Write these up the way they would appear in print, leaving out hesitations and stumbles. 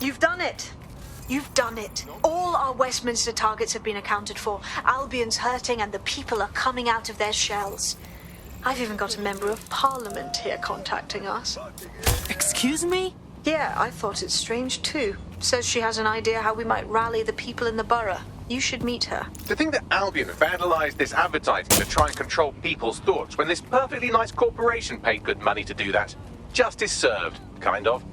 You've done it. You've done it. All our Westminster targets have been accounted for. Albion's hurting and the people are coming out of their shells. I've even got a member of parliament here contacting us. Excuse me? Yeah, I thought it strange too. Says she has an idea how we might rally the people in the borough. You should meet her. To think that Albion vandalised this advertising to try and control people's thoughts when this perfectly nice corporation paid good money to do that. Justice served, kind of.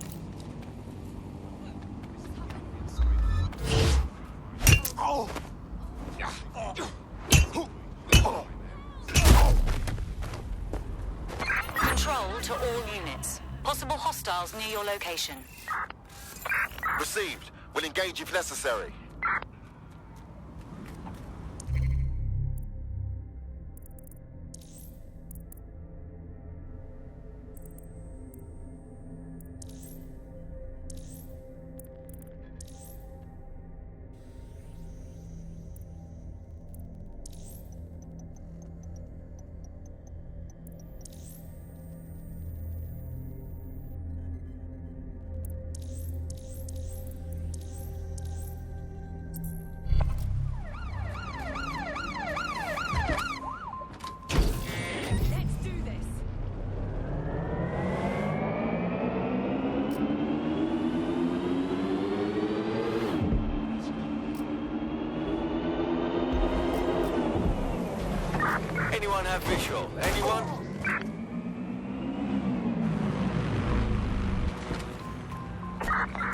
Control to all units. Possible hostiles near your location. Received. We'll engage if necessary. Anyone have visual? Anyone?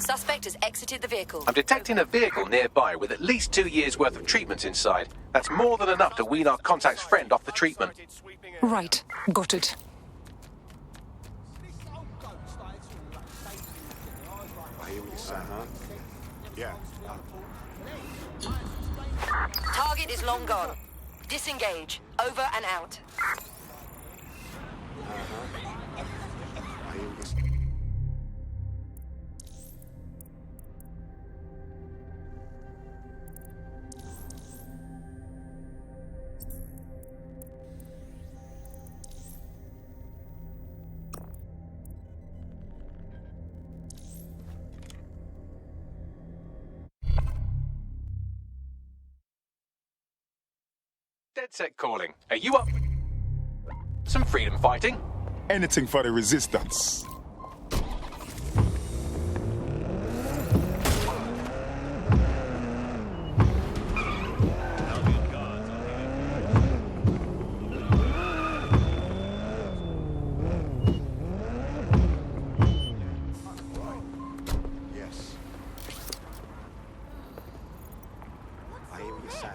Suspect has exited the vehicle. I'm detecting a vehicle nearby with at least 2 years' worth of treatments inside. That's more than enough to wean our contact's friend off the treatment. Right. Got it. Yeah. Target is long gone. Disengage. Over and out. Dedsec calling. Are you up? Some freedom fighting? Anything for the resistance. Yes. I hear what you're saying.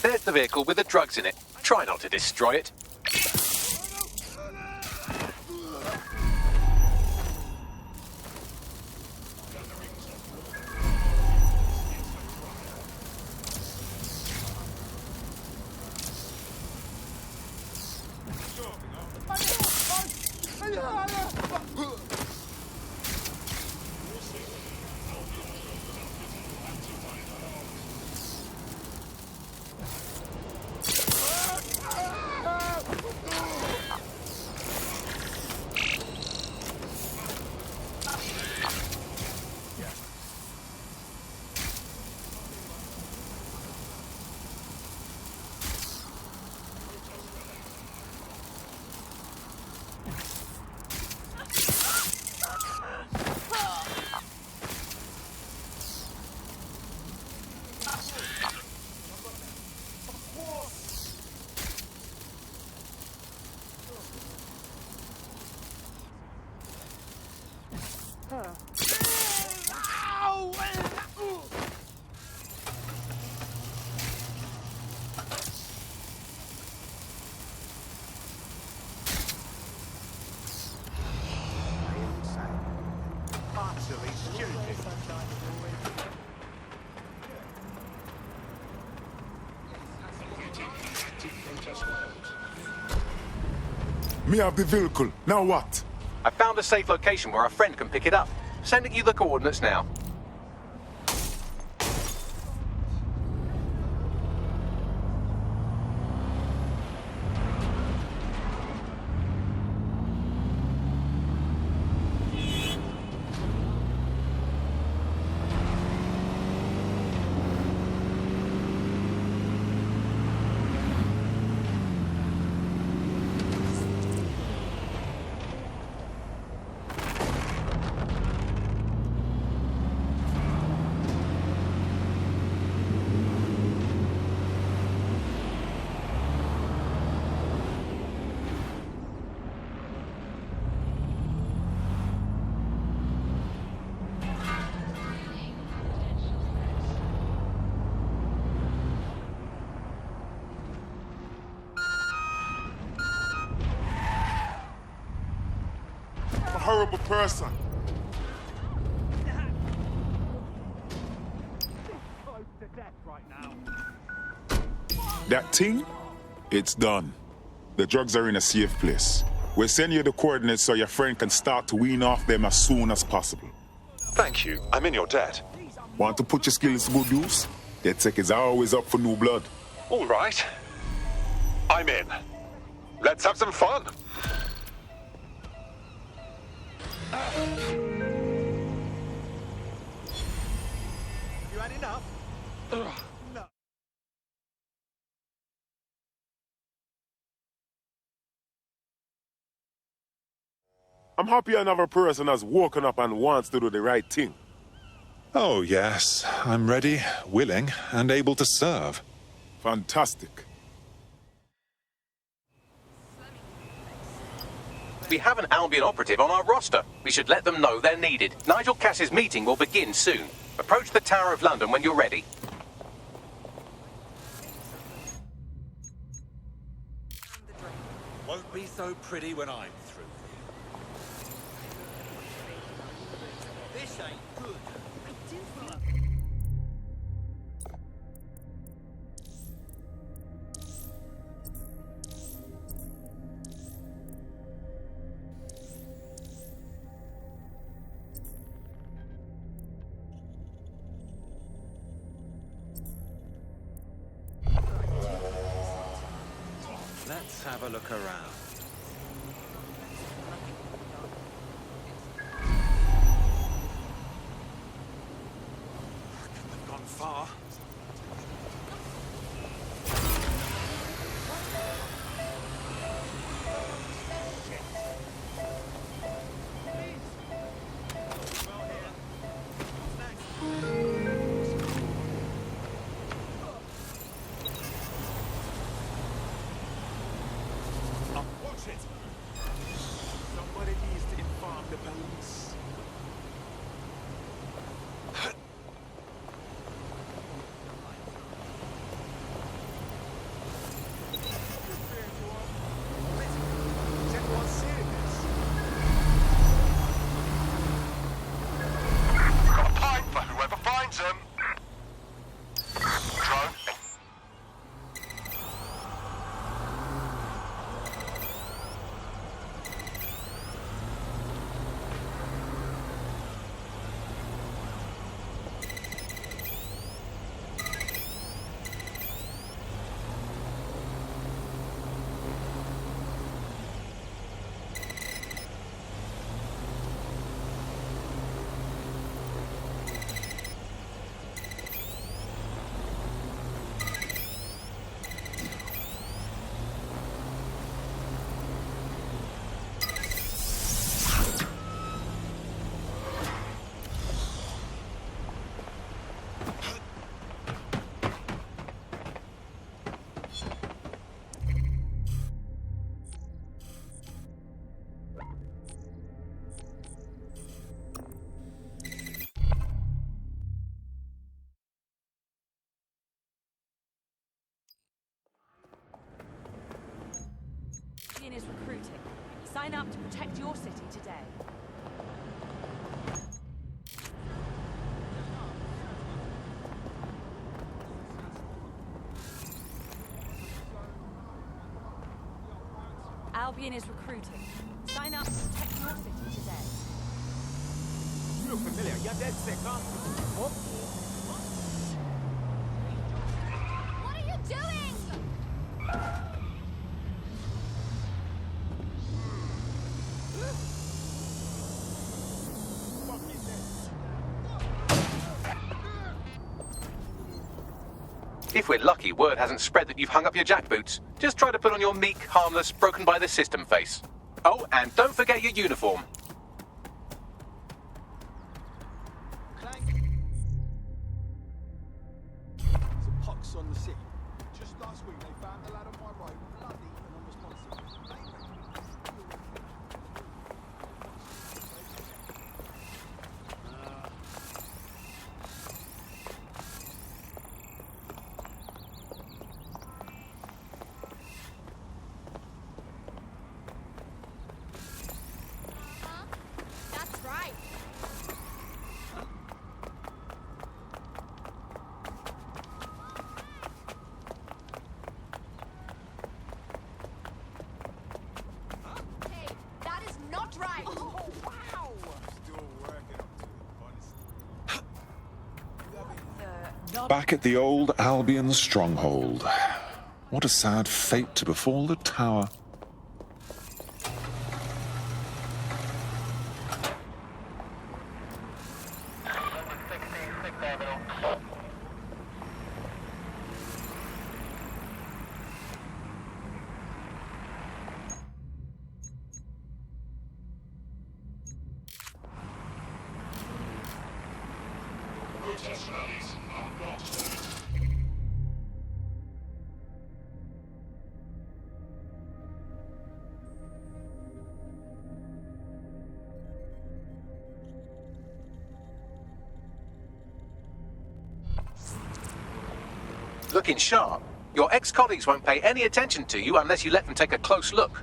There's the vehicle with the drugs in it. Try not to destroy it. Me have the vehicle. Now what? I found a safe location where our friend can pick it up. Sending you the coordinates now. horrible person. That thing? It's done. The drugs are in a safe place. We'll send you the coordinates so your friend can start to wean off them as soon as possible. Thank you. I'm in your debt. Want to put your skills to good use? Dedsec is always up for new blood. All right. I'm in. Let's have some fun. You had enough? No. I'm happy another person has woken up and wants to do the right thing. Oh, yes. I'm ready, willing, and able to serve. Fantastic. We have an Albion operative on our roster. We should let them know they're needed. Nigel Cass's meeting will begin soon. Approach the Tower of London when you're ready. Won't be so pretty when I'm through. This ain't good. Let's have a look around. Couldn't have gone far. Somebody needs to inform the police. Got a pipe for whoever finds them. Drone. Is recruiting. Sign up to protect your city today. Albion is recruiting. Sign up to protect your city today. You look familiar. You're Dedsec, huh? What? What are you doing? If we're lucky, word hasn't spread that you've hung up your jackboots. Just try to put on your meek, harmless, broken by the system face. Oh, and don't forget your uniform. There's a pox on the city. Just last week, they found the lad on my road, bloody and unresponsive. Back at the old Albion stronghold. What a sad fate to befall the tower. Looking sharp. Your ex-colleagues won't pay any attention to you unless you let them take a close look.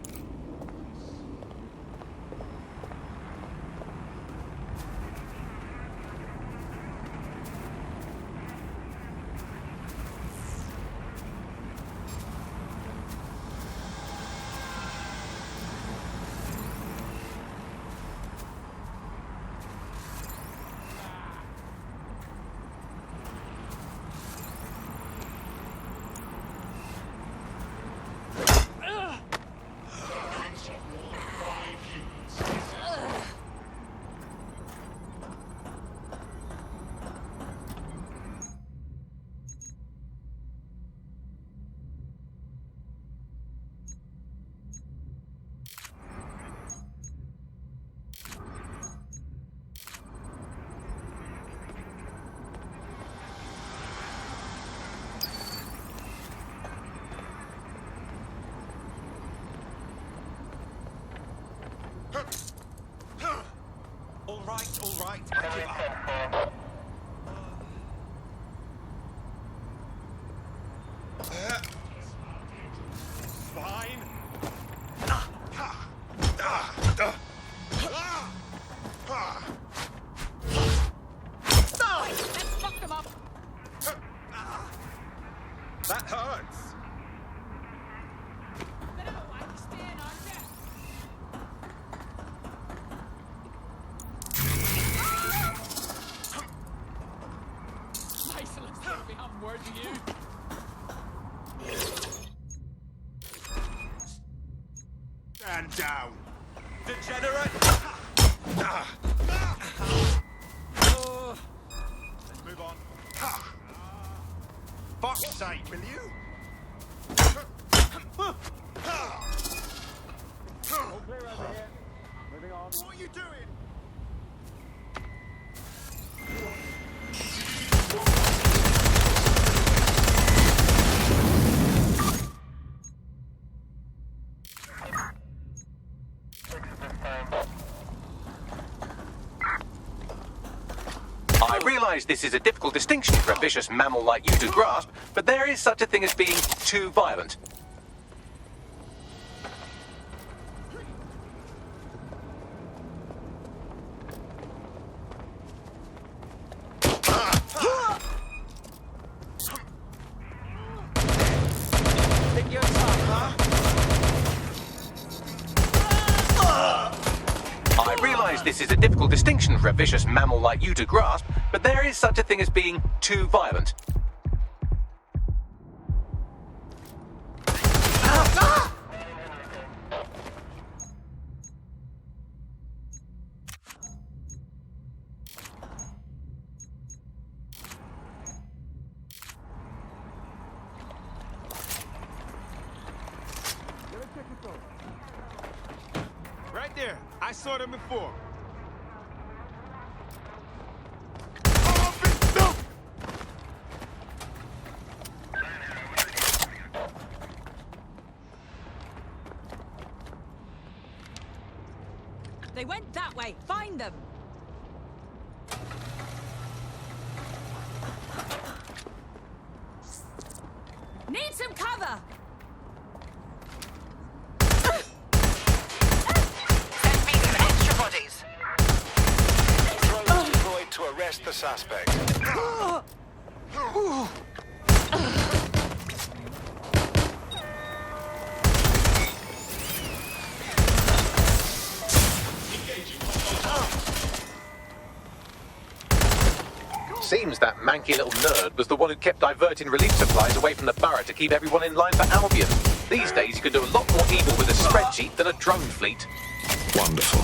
All right. I give up. Fine. Let's fuck them up. That hurts. Bit of a wacky stand, aren't you? Merciless, baby, I'm worthy you. Stand down. Degenerate. Let's move on. Fuck's sake, will you? What are you doing? I realise this is a difficult distinction for a vicious mammal like you to grasp, but there is such a thing as being too violent. Think you're tough, huh? I realise this is a difficult distinction for a vicious mammal like you to grasp, but there is such a thing as being too violent. Right there. I saw them before. They went that way. Find them. Need some cover. Send me some extra bodies. Drones deployed to arrest the suspect. Seems that manky little nerd was the one who kept diverting relief supplies away from the borough to keep everyone in line for Albion. These days you can do a lot more evil with a spreadsheet than a drone fleet. Wonderful.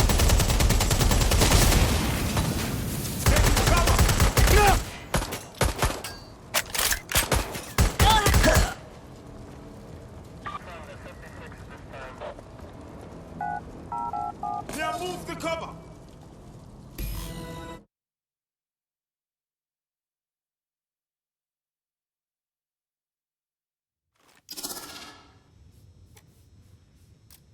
Now move the cover.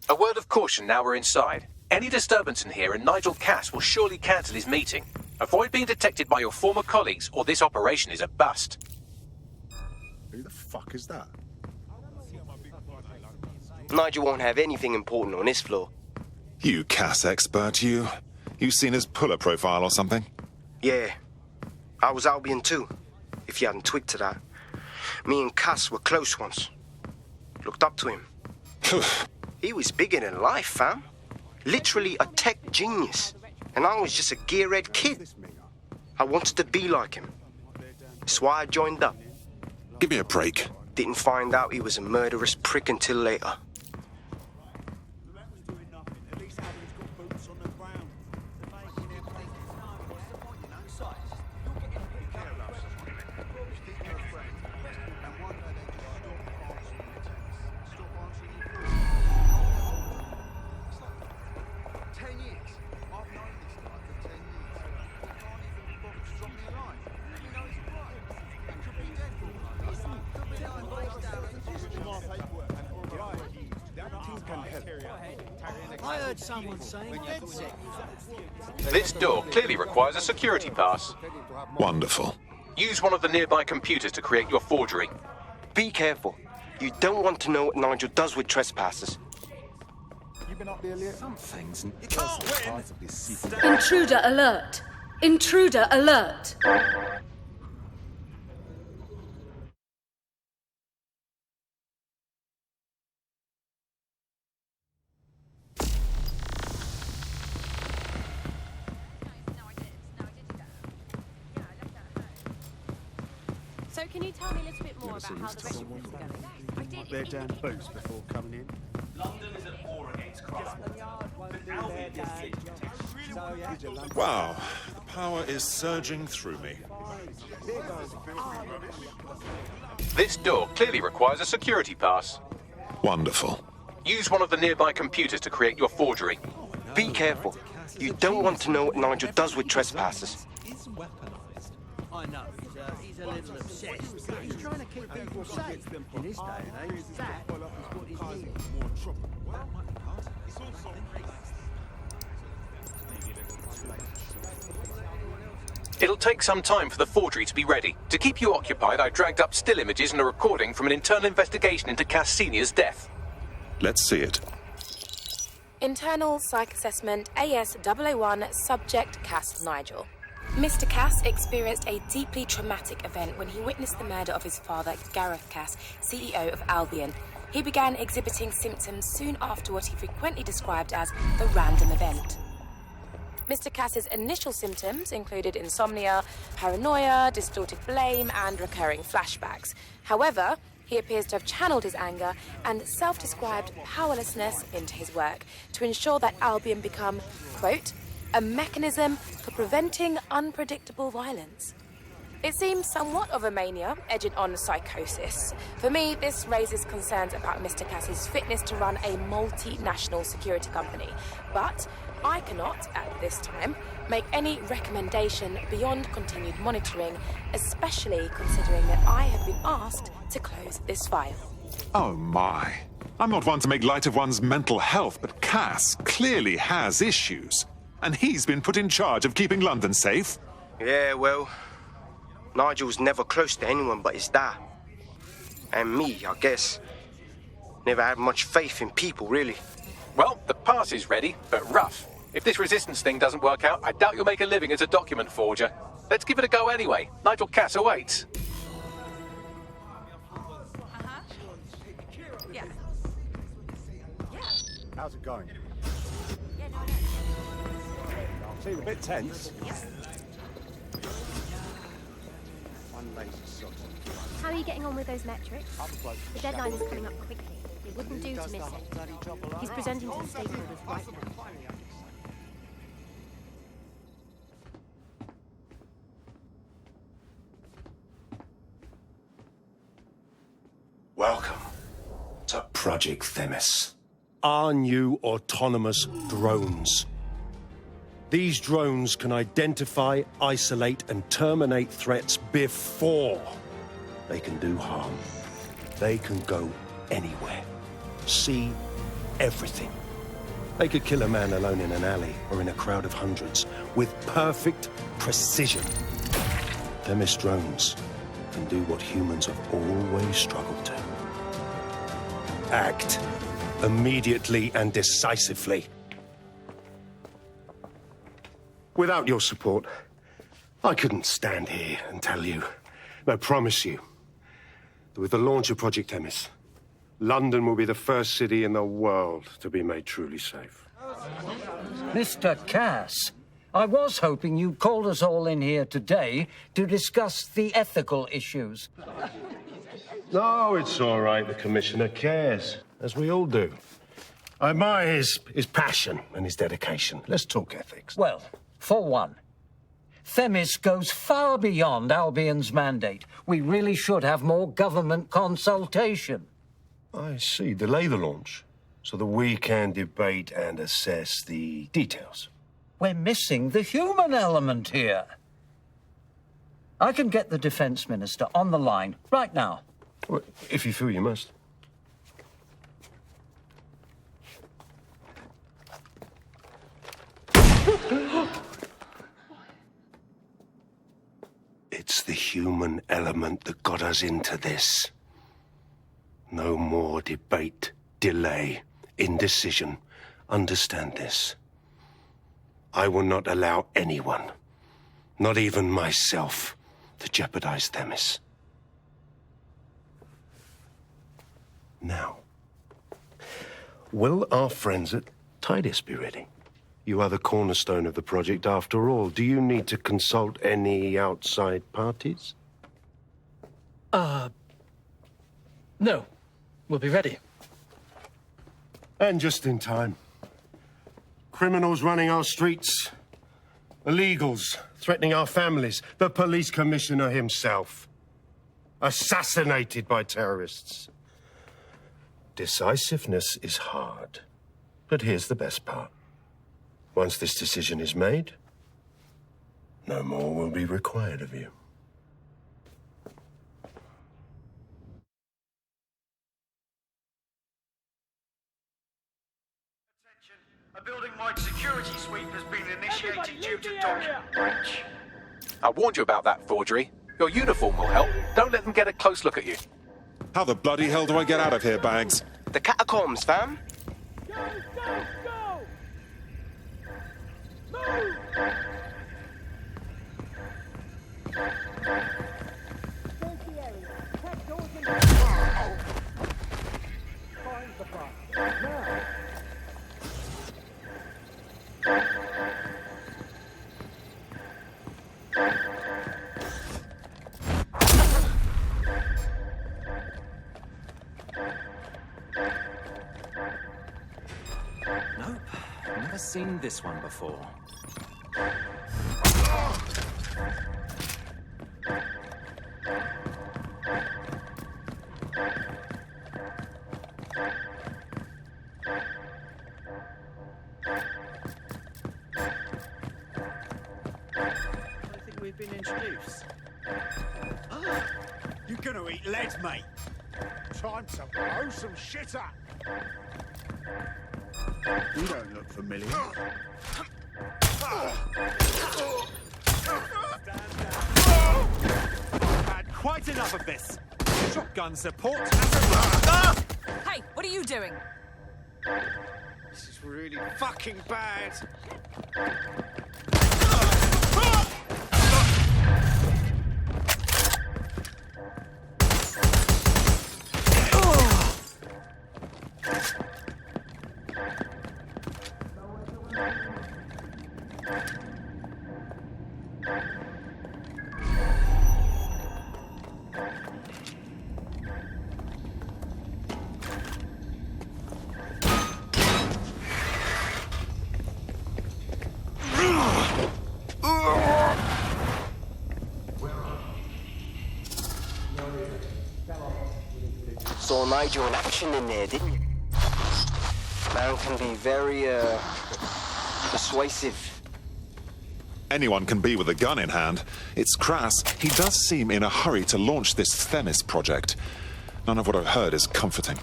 A word of caution now we're inside. Any disturbance in here and Nigel Cass will surely cancel his meeting. Avoid being detected by your former colleagues or this operation is a bust. Who the fuck is that? Nigel won't have anything important on this floor. You Cass expert, you. You seen his puller profile or something? Yeah. I was Albion too, if you hadn't twigged to that. Me and Cass were close once. Looked up to him. He was bigger than life, fam. Literally a tech genius. And I was just a gearhead kid. I wanted to be like him. That's why I joined up. Give me a break. Didn't find out he was a murderous prick until later. I heard someone saying Dedsec. This door clearly requires a security pass. Wonderful. Use one of the nearby computers to create your forgery. Be careful. You don't want to know what Nigel does with trespassers. You've been up there, Leah? Some things. You can't win. Intruder alert! Intruder alert! So can you tell me a little bit more about how the restaurant is going? Their damn boots before coming in. London is at war against crime. Wow, the power is surging through me. This door clearly requires a security pass. Wonderful. Use one of the nearby computers to create your forgery. Be careful. You don't want to know what Nigel does with trespassers. I know, he's a little obsessed. He's trying to keep people safe. In this day and age, that is what he's doing. It'll take some time for the forgery to be ready. To keep you occupied, I dragged up still images and a recording from an internal investigation into Cass Sr.'s death. Let's see it. Internal Psych Assessment AS001 Subject Cass Nigel. Mr. Cass experienced a deeply traumatic event when he witnessed the murder of his father, Gareth Cass, CEO of Albion. He began exhibiting symptoms soon after what he frequently described as the random event. Mr. Cass's initial symptoms included insomnia, paranoia, distorted blame, and recurring flashbacks. However, he appears to have channeled his anger and self-described powerlessness into his work to ensure that Albion become, quote, a mechanism for preventing unpredictable violence. It seems somewhat of a mania, edging on psychosis. For me, this raises concerns about Mr. Cass's fitness to run a multinational security company. But I cannot, at this time, make any recommendation beyond continued monitoring, especially considering that I have been asked to close this file. Oh my. I'm not one to make light of one's mental health, but Cass clearly has issues. And he's been put in charge of keeping London safe? Yeah, well, Nigel's never close to anyone but his dad. And me, I guess. Never had much faith in people, really. Well, the pass is ready, but rough. If this resistance thing doesn't work out, I doubt you'll make a living as a document forger. Let's give it a go anyway. Nigel Cass awaits. Yeah. How's it going? Seem a bit tense. How are you getting on with those metrics? The deadline is coming up quickly. It wouldn't do to miss it. He's presenting to the stakeholders right now. Welcome to Project Themis. Our new autonomous drones. These drones can identify, isolate, and terminate threats before they can do harm. They can go anywhere, see everything. They could kill a man alone in an alley or in a crowd of hundreds with perfect precision. Themis drones can do what humans have always struggled to. Act immediately and decisively. Without your support, I couldn't stand here and tell you, I promise you, that with the launch of Project Themis, London will be the first city in the world to be made truly safe. Mr. Cass, I was hoping you'd called us all in here today to discuss the ethical issues. No, it's all right. The Commissioner cares, as we all do. I admire his passion and his dedication. Let's talk ethics. Well, for one, Themis goes far beyond Albion's mandate. We really should have more government consultation. I see. Delay the launch so that we can debate and assess the details. We're missing the human element here. I can get the Defence Minister on the line right now. Well, if you feel you must. It's the human element that got us into this. No more debate, delay, indecision. Understand this. I will not allow anyone, not even myself, to jeopardize Themis. Now, will our friends at Tidus be ready? You are the cornerstone of the project after all. Do you need to consult any outside parties? No. We'll be ready. And just in time. Criminals running our streets. Illegals threatening our families. The police commissioner himself. Assassinated by terrorists. Decisiveness is hard. But here's the best part. Once this decision is made, no more will be required of you. A building-wide security sweep has been initiated due to document breach. I warned you about that forgery. Your uniform will help. Don't let them get a close look at you. How the bloody hell do I get out of here, Bags? The catacombs, fam. Nope, never seen this one before. I think we've been introduced. You're gonna eat lead, mate. Time to blow some shit up. You don't look familiar. Had quite enough of this. Shotgun support. Hey, what are you doing? This is really fucking bad. Saw Nigel in action in there, didn't you? Man can be very, persuasive. Anyone can be with a gun in hand. It's crass. He does seem in a hurry to launch this Themis project. None of what I've heard is comforting.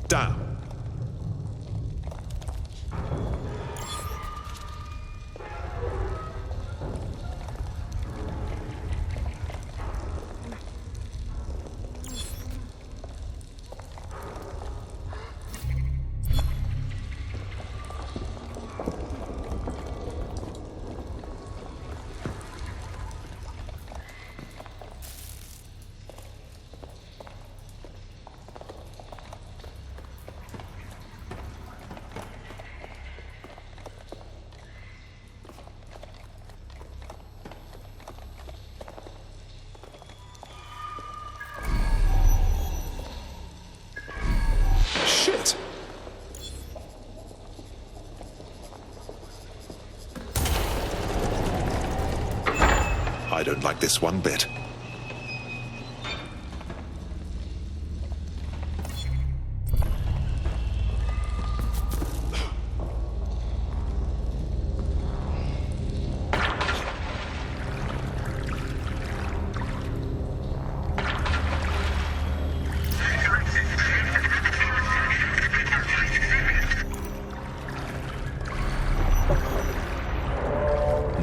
Damn. Shit! I don't like this one bit.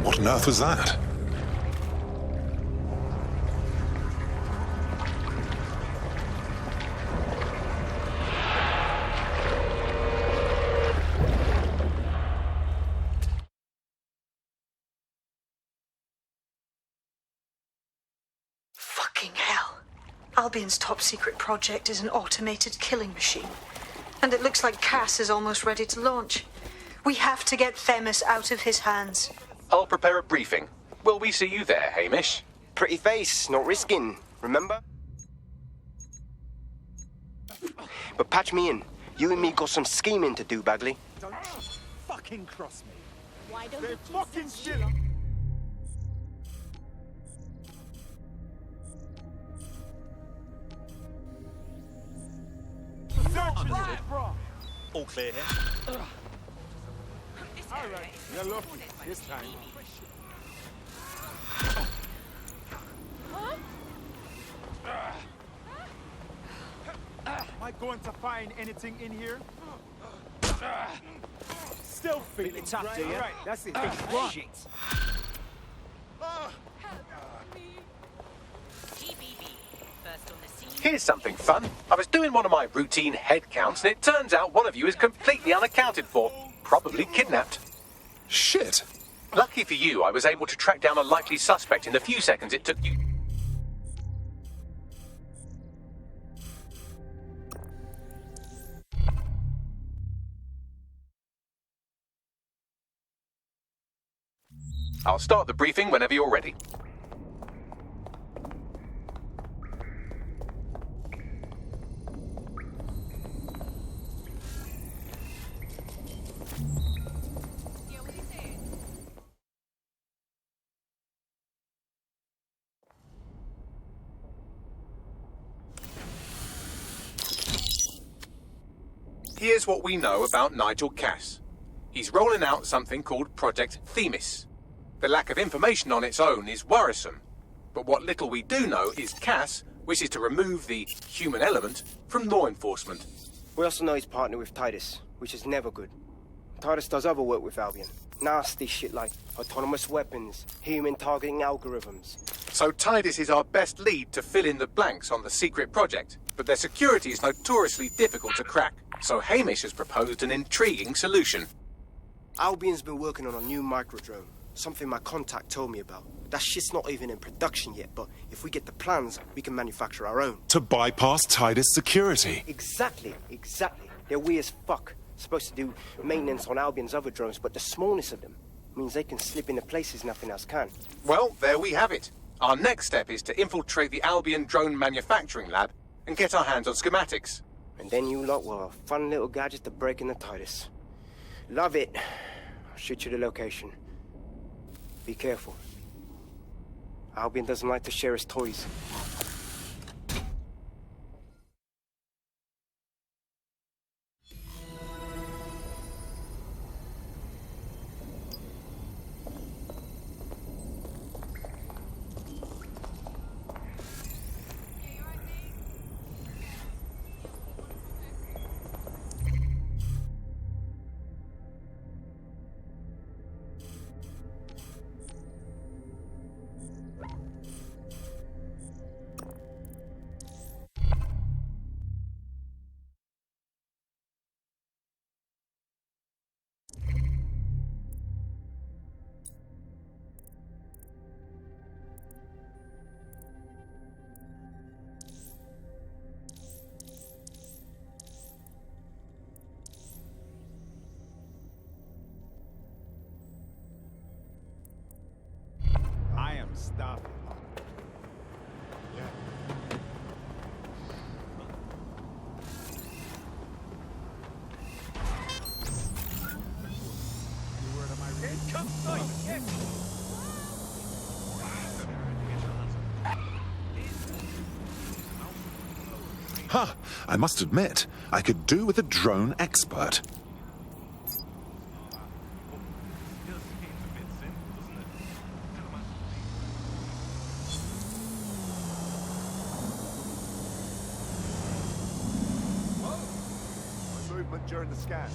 What on earth was that? Fucking hell. Albion's top secret project is an automated killing machine. And it looks like Cass is almost ready to launch. We have to get Themis out of his hands. I'll prepare a briefing. Will we see you there, Hamish? Pretty face, not risking, remember? But patch me in. You and me got some scheming to do, Bagley. Don't fucking cross me. Why don't They're you fucking still. All clear here. Alright, you're lucky this time. Am I going to find anything in here? Still feeling tough, do you? Right, that's it. Run. Shit. Here's something fun. I was doing one of my routine head counts, and it turns out one of you is completely unaccounted for. Probably kidnapped. Shit. Lucky for you, I was able to track down a likely suspect in the few seconds it took you. I'll start the briefing whenever you're ready. Here's what we know about Nigel Cass. He's rolling out something called Project Themis. The lack of information on its own is worrisome, but what little we do know is Cass wishes to remove the human element from law enforcement. We also know he's partnered with Titus, which is never good. Titus does other work with Albion. Nasty shit like autonomous weapons, human targeting algorithms. So Titus is our best lead to fill in the blanks on the secret project, but their security is notoriously difficult to crack. So Hamish has proposed an intriguing solution. Albion's been working on a new microdrone, something my contact told me about. That shit's not even in production yet, but if we get the plans, we can manufacture our own. To bypass Titus security. Exactly. They're weird as fuck. Supposed to do maintenance on Albion's other drones, but the smallness of them means they can slip into places nothing else can. Well, there we have it. Our next step is to infiltrate the Albion drone manufacturing lab and get our hands on schematics. And then you lot will have a fun little gadget to break in the Titus. Love it. I'll shoot you the location. Be careful. Albion doesn't like to share his toys. I am stopping. Huh, I must admit, I could do with a drone expert. Movement during the scan.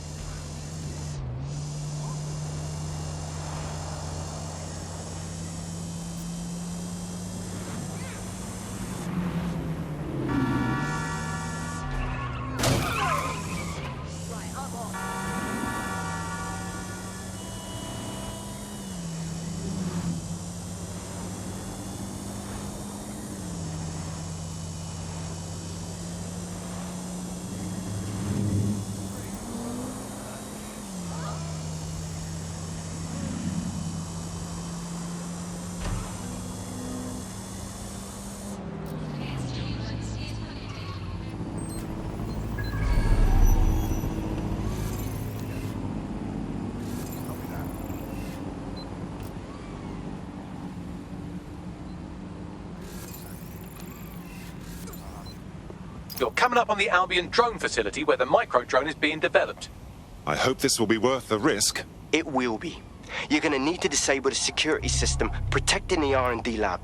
You're coming up on the Albion drone facility where the micro drone is being developed. I hope this will be worth the risk. It will be. You're gonna need to disable the security system protecting the R&D lab.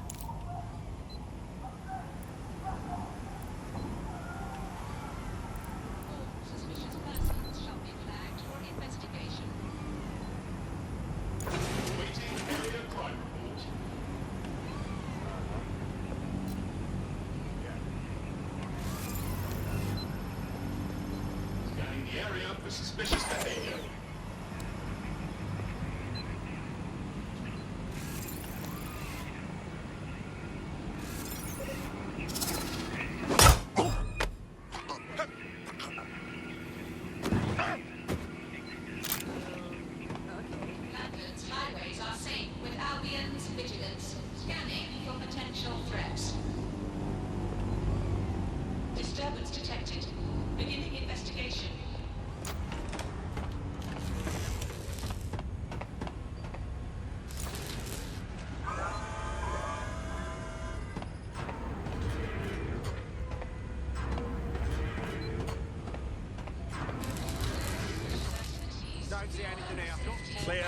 Don't see anything here. Clear.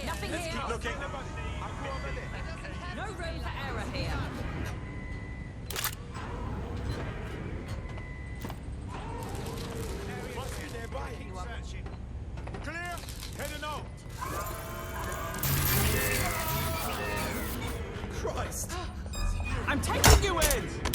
Nothing Let's here. keep looking. No room for error here. Clear. Heading out. Christ. I'm taking you in!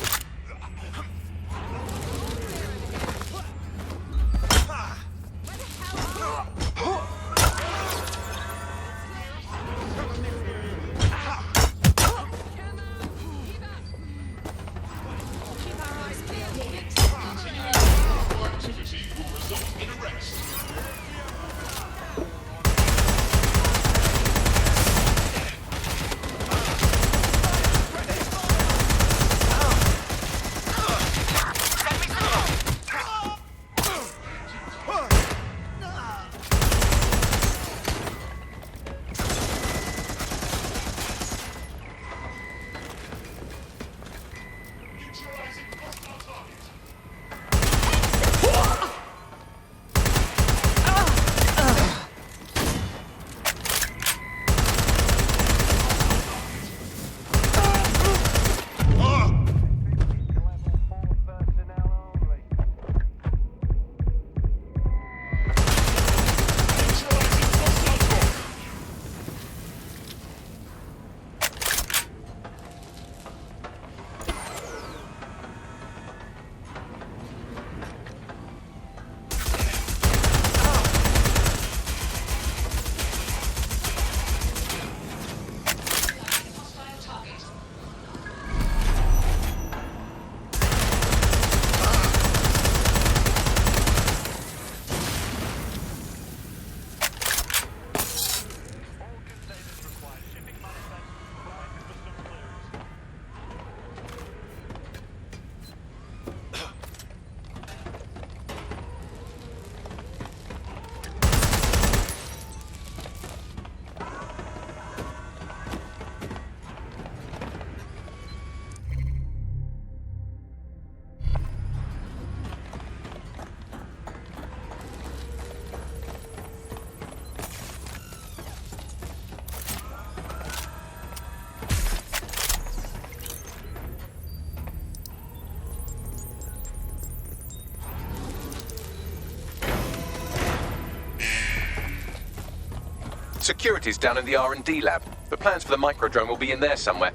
Security's down in the R&D lab. The plans for the microdrone will be in there somewhere.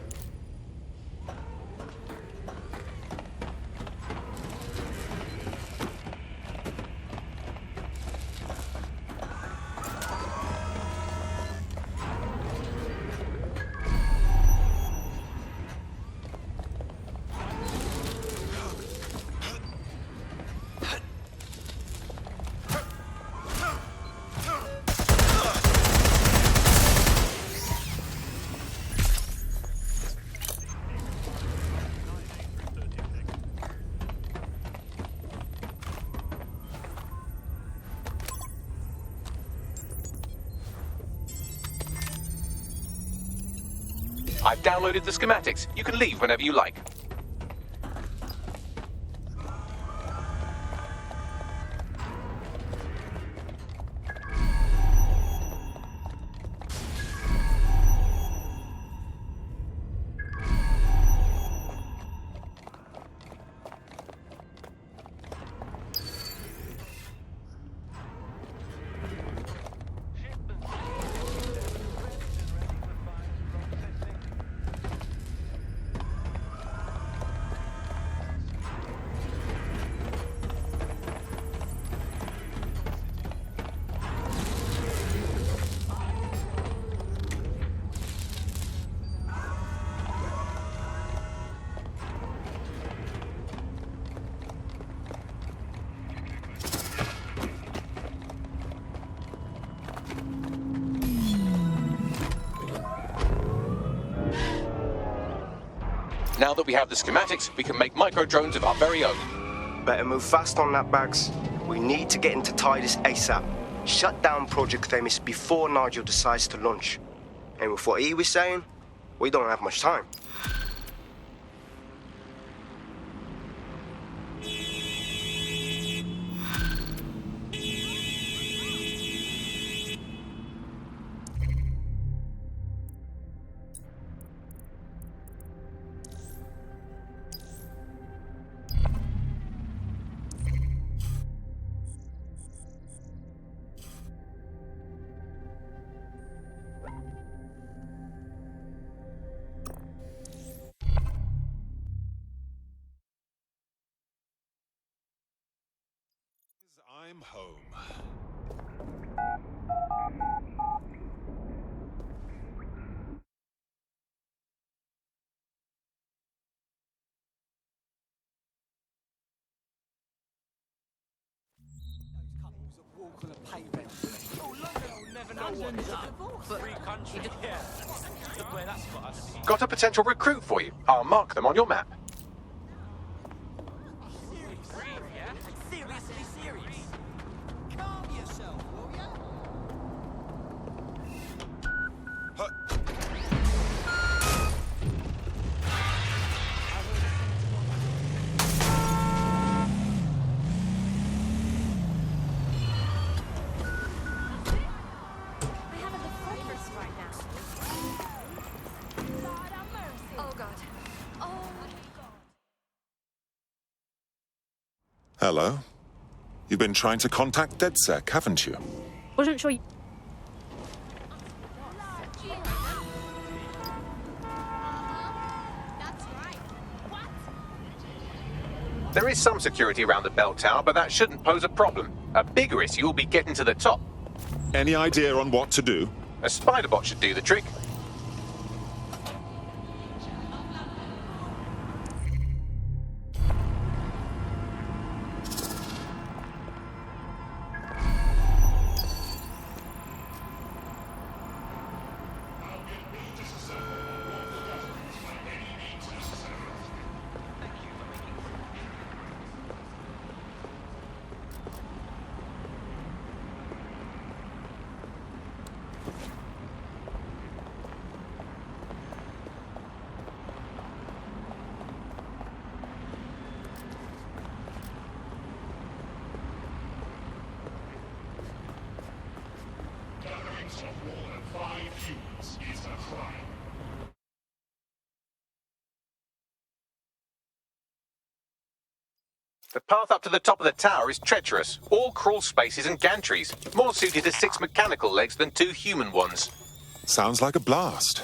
I've downloaded the schematics. You can leave whenever you like. Now that we have the schematics, we can make micro-drones of our very own. Better move fast on that, Bags. We need to get into Titus ASAP. Shut down Project Themis before Nigel decides to launch. And with what he was saying, we don't have much time. I'm home. Got a potential recruit for you. I'll mark them on your map. Hello. You've been trying to contact Dedsec, haven't you? Wasn't sure. There is some security around the bell tower, but that shouldn't pose a problem. A bigger issue will be getting to the top. Any idea on what to do? A spider bot should do the trick. The path up to the top of the tower is treacherous, all crawl spaces and gantries, more suited to 6 mechanical legs than 2 human ones. Sounds like a blast.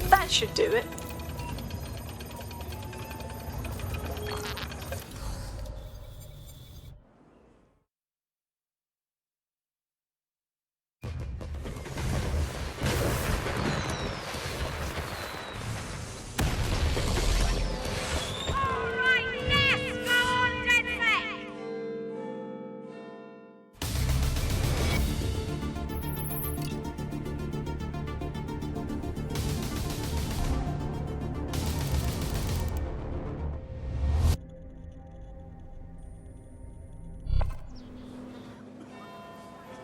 That should do it.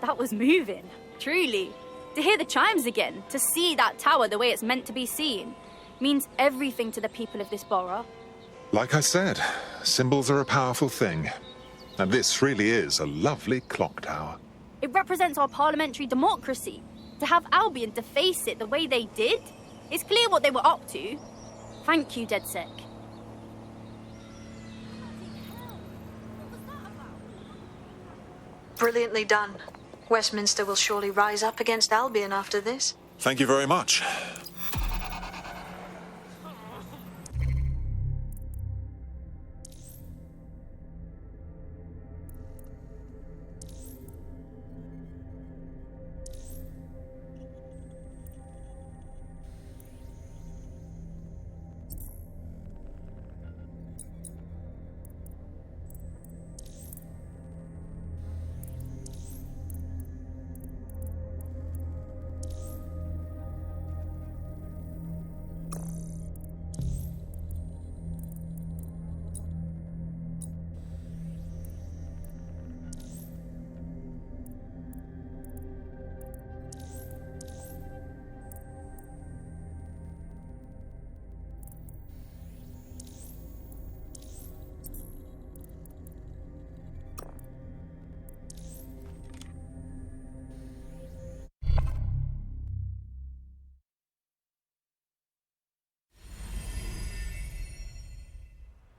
That was moving, truly. To hear the chimes again, to see that tower the way it's meant to be seen, means everything to the people of this borough. Like I said, symbols are a powerful thing. And this really is a lovely clock tower. It represents our parliamentary democracy. To have Albion to face it the way they did, it's clear what they were up to. Thank you, Dedsec. Brilliantly done. Westminster will surely rise up against Albion after this. Thank you very much.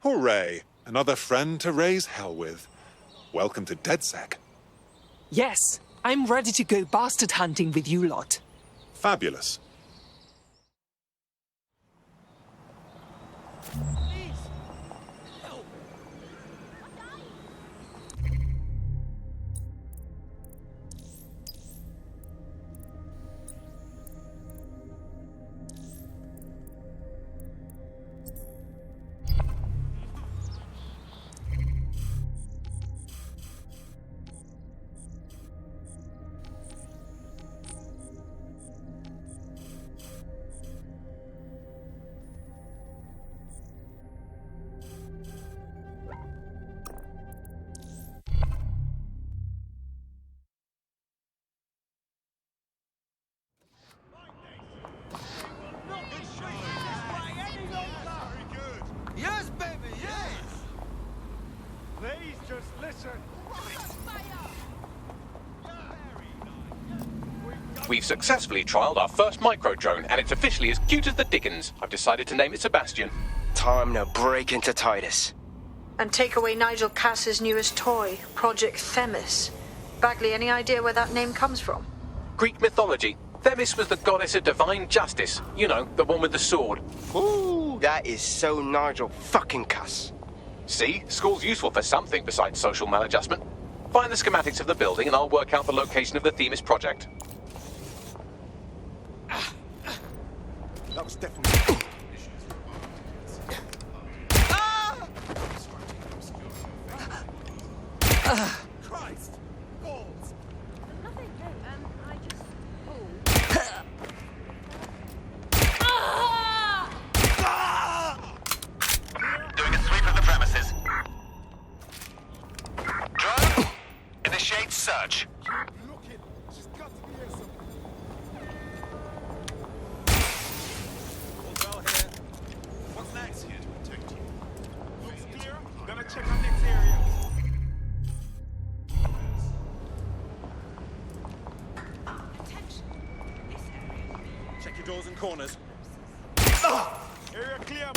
Hooray! Another friend to raise hell with. Welcome to Dedsec. Yes, I'm ready to go bastard hunting with you lot. Fabulous. Yes, baby, yes! Please just listen. We've successfully trialled our first micro-drone, and it's officially as cute as the dickens. I've decided to name it Sebastian. Time to break into Titus. And take away Nigel Cass's newest toy, Project Themis. Bagley, any idea where that name comes from? Greek mythology. Themis was the goddess of divine justice. You know, the one with the sword. Ooh, that is so Nigel fucking Cass. See? School's useful for something besides social maladjustment. Find the schematics of the building and I'll work out the location of the Themis project. That was definitely... Christ! Balls! Nothing, no, I just... Doing a sweep of the premises. Drone, initiate search. Look it! She's got to be here somewhere. Well here. What's next? Here to protect you. Looks clear. Gonna check our next area. Check your doors and corners. Area clear.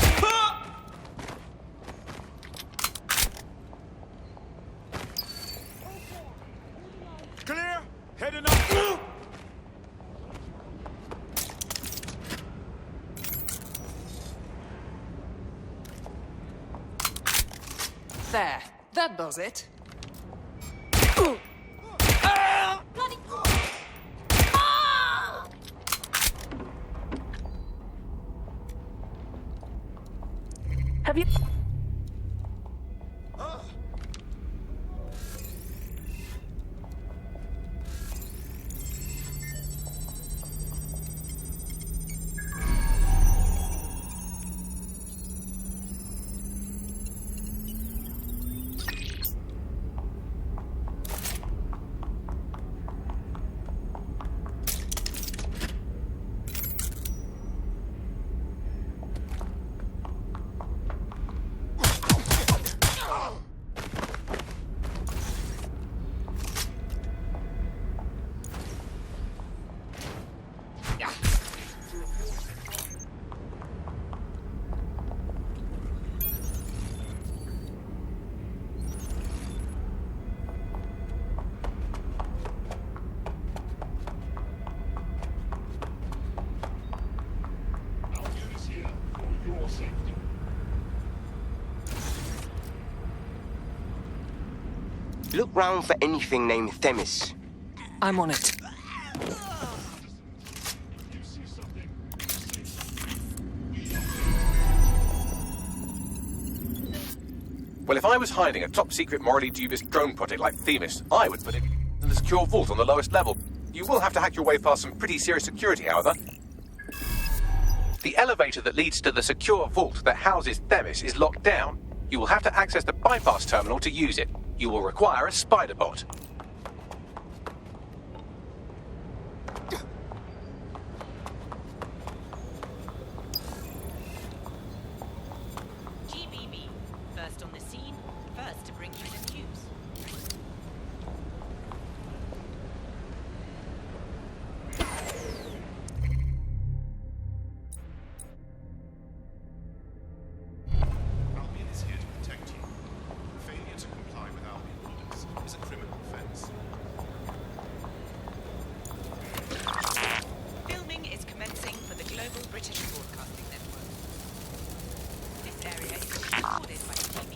Clear. Heading up. There, that does it. Have you... Look round for anything named Themis. I'm on it. Well, if I was hiding a top-secret, morally dubious drone project like Themis, I would put it in the secure vault on the lowest level. You will have to hack your way past some pretty serious security, however. The elevator that leads to the secure vault that houses Themis is locked down. You will have to access the bypass terminal to use it. You will require a spider bot. First on the scene, first to bring you the news. Albion is here to protect you. Failure to comply with Albion orders is a criminal offense. Filming is commencing for the Global British Broadcasting Network. This area is being recorded by TV.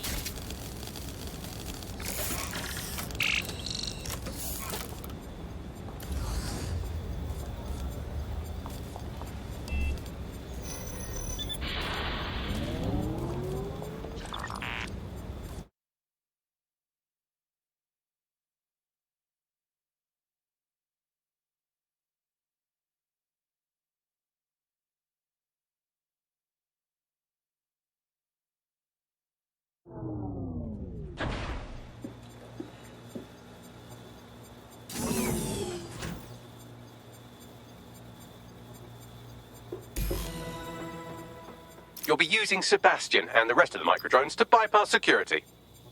You'll be using Sebastian and the rest of the microdrones to bypass security.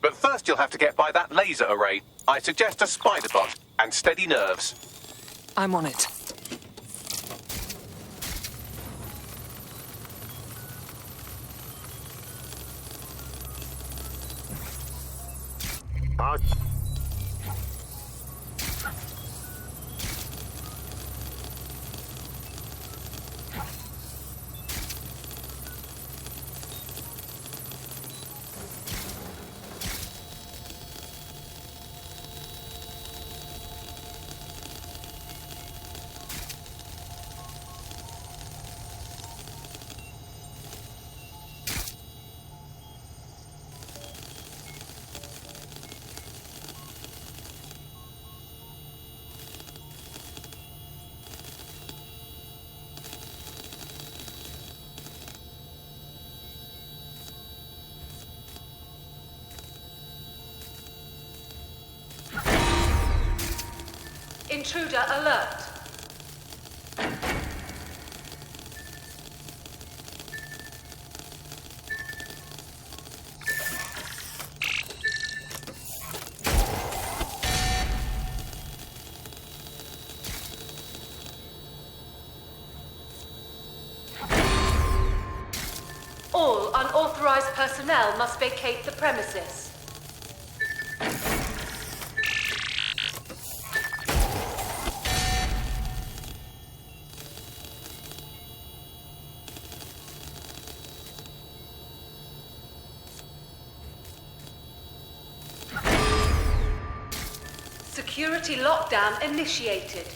But first you'll have to get by that laser array. I suggest a spider bot and steady nerves. I'm on it. Intruder alert. All unauthorized personnel must vacate the premises. Security lockdown initiated.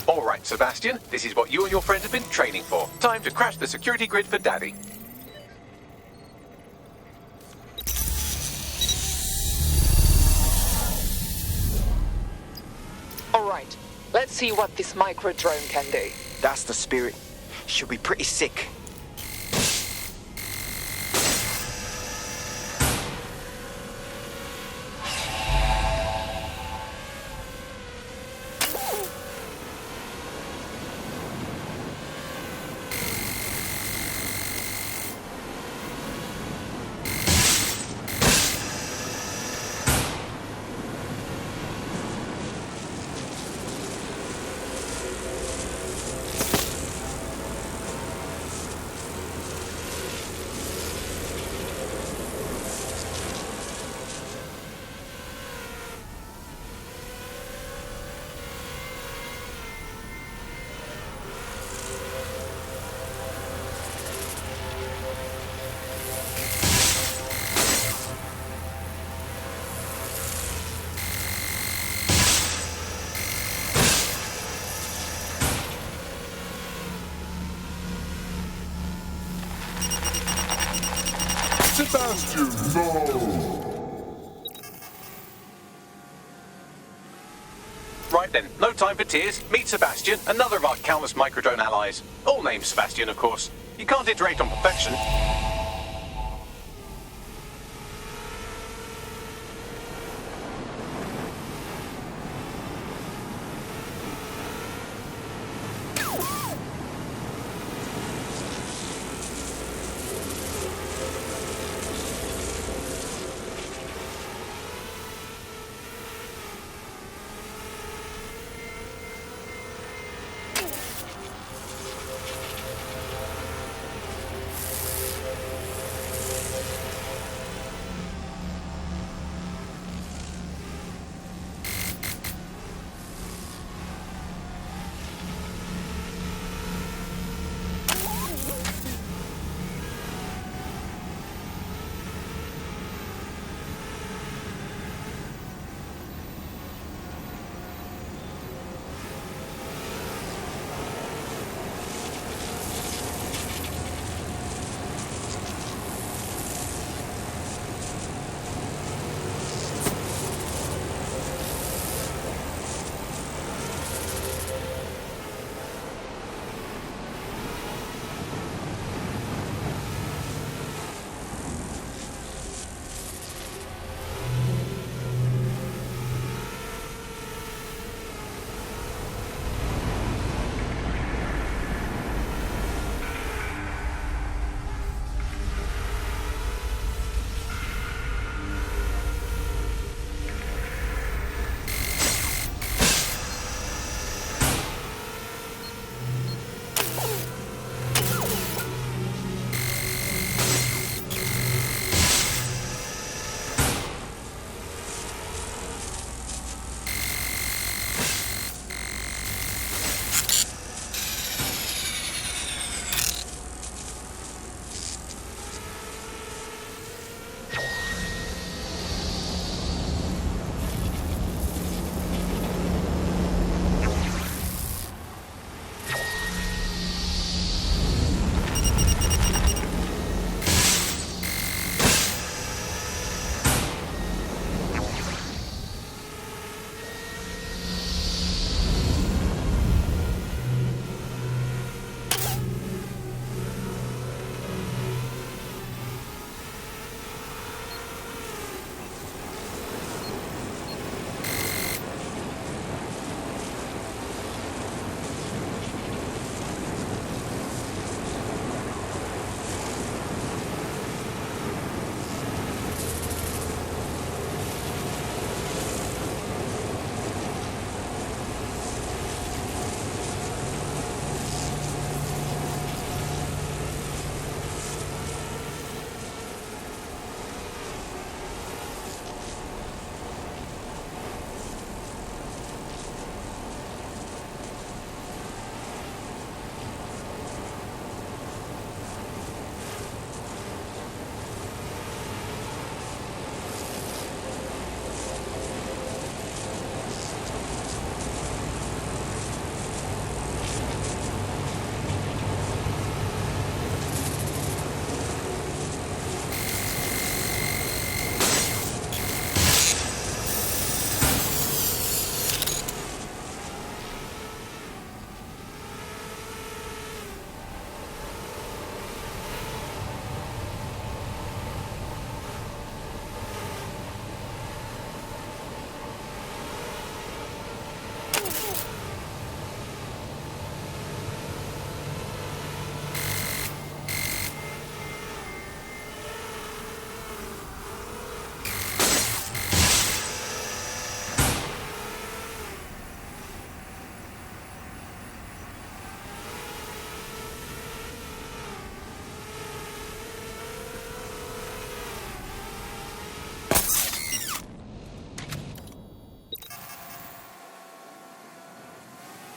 All right, Sebastian, this is what you and your friends have been training for. Time to crash the security grid for Daddy. All right, let's see what this micro drone can do. That's the spirit. She'll be pretty sick. Sebastian, no! Right then, no time for tears. Meet Sebastian, another of our countless microdrone allies. All named Sebastian, of course. You can't iterate on perfection.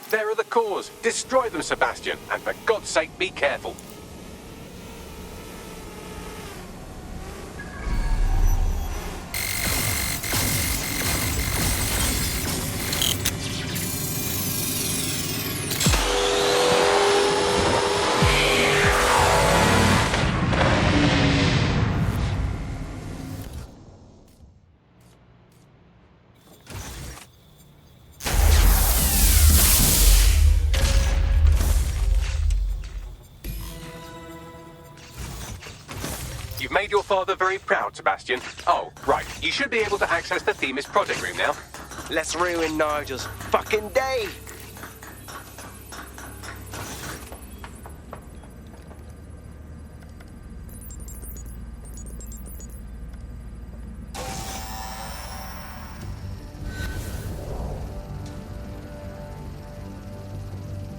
There are the cores. Destroy them, Sebastian. And for God's sake, be careful. Made your father very proud, Sebastian. Oh, right. You should be able to access the Themis project room now. Let's ruin Nigel's fucking day.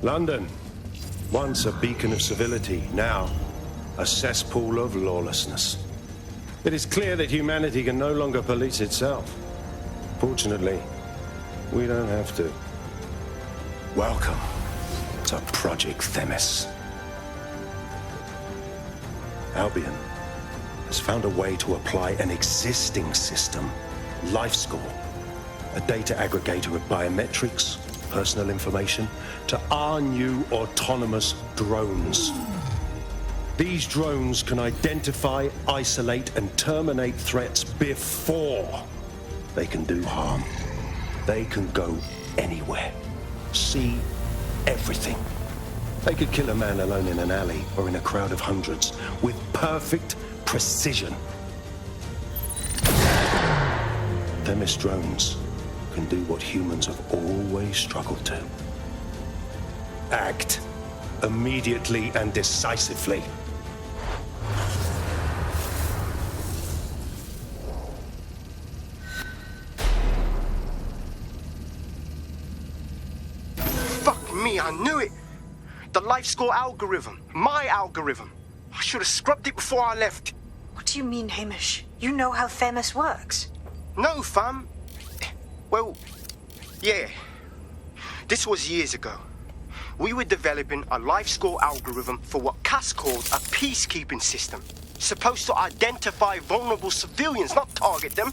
London, once a beacon of civility, now a cesspool of lawlessness. It is clear that humanity can no longer police itself. Fortunately, we don't have to. Welcome to Project Themis. Albion has found a way to apply an existing system, LifeScore, a data aggregator of biometrics, personal information, to our new autonomous drones. These drones can identify, isolate, and terminate threats before they can do harm. They can go anywhere, see everything. They could kill a man alone in an alley or in a crowd of hundreds with perfect precision. Themis drones can do what humans have always struggled to. Act immediately and decisively. Fuck me, I knew it! The LifeScore algorithm. My algorithm. I should have scrubbed it before I left. What do you mean, Hamish? You know how Themis works. No, fam. Well, yeah. This was years ago. We were developing a LifeScore algorithm for what Cass called a peacekeeping system. Supposed to identify vulnerable civilians, not target them.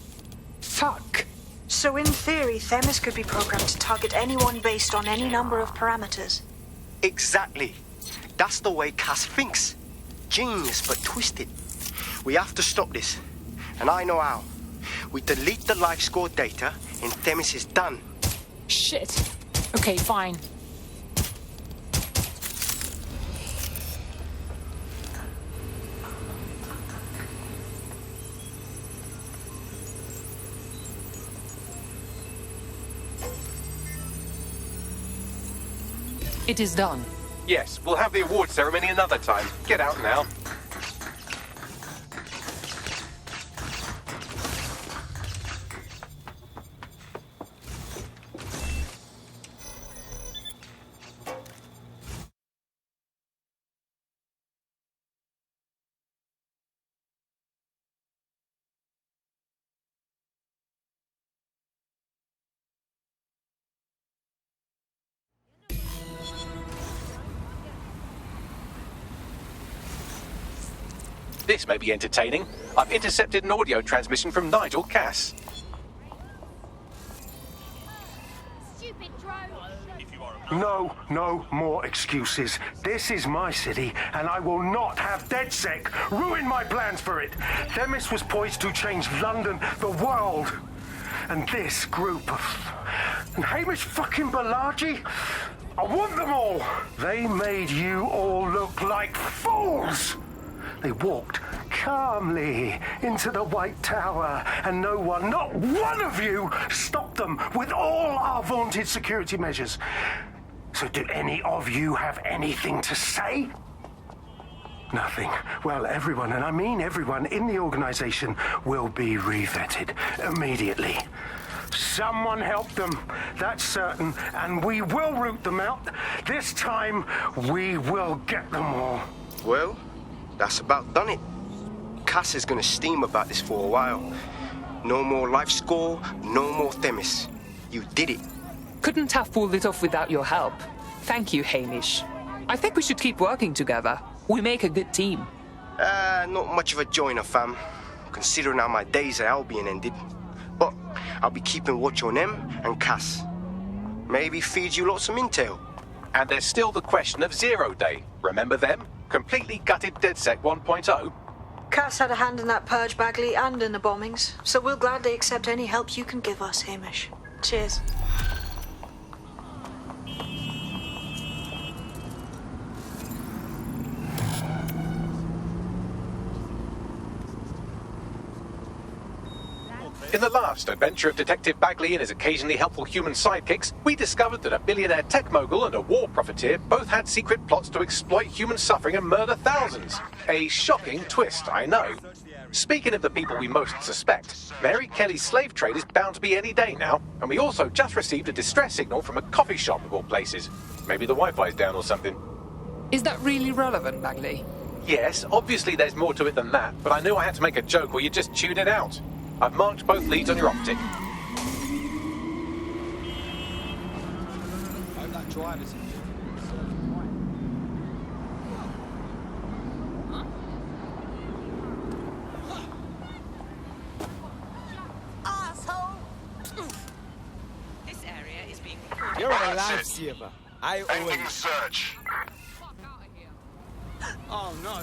Fuck. So in theory, Themis could be programmed to target anyone based on any number of parameters. Exactly. That's the way Cass thinks. Genius, but twisted. We have to stop this. And I know how. We delete the LifeScore data, and Themis is done. Shit. Okay, fine. It is done. Yes, we'll have the award ceremony another time. Get out now. This may be entertaining. I've intercepted an audio transmission from Nigel Cass. No more excuses. This is my city, and I will not have Dedsec ruin my plans for it. Themis was poised to change London, the world. And this group of... And Hamish fucking Balaji? I want them all. They made you all look like fools. They walked calmly into the White Tower, and no one, not one of you, stopped them with all our vaunted security measures. So do any of you have anything to say? Nothing. Well, everyone, and I mean everyone in the organization, will be revetted immediately. Someone help them, that's certain, and we will root them out. This time, we will get them all. Well, that's about done it. Cass is gonna steam about this for a while. No more LifeScore, no more Themis. You did it. Couldn't have pulled it off without your help. Thank you, Hamish. I think we should keep working together. We make a good team. Not much of a joiner, fam. Considering how my days at Albion ended. But I'll be keeping watch on them and Cass. Maybe feed you lots of intel. And there's still the question of Zero Day. Remember them? Completely gutted Dedsec 1.0. Cass had a hand in that purge, Bagley, and in the bombings, so we'll gladly accept any help you can give us, Hamish. Cheers. In the last adventure of Detective Bagley and his occasionally helpful human sidekicks, we discovered that a billionaire tech mogul and a war profiteer both had secret plots to exploit human suffering and murder thousands. A shocking twist, I know. Speaking of the people we most suspect, Mary Kelly's slave trade is bound to be any day now, and we also just received a distress signal from a coffee shop of all places. Maybe the Wi-Fi's down or something. Is that really relevant, Bagley? Yes, obviously there's more to it than that, but I knew I had to make a joke or you'd just tune it out. I've marked both leads on your optic. This area is being. You're a lifesaver. I always search. Oh no.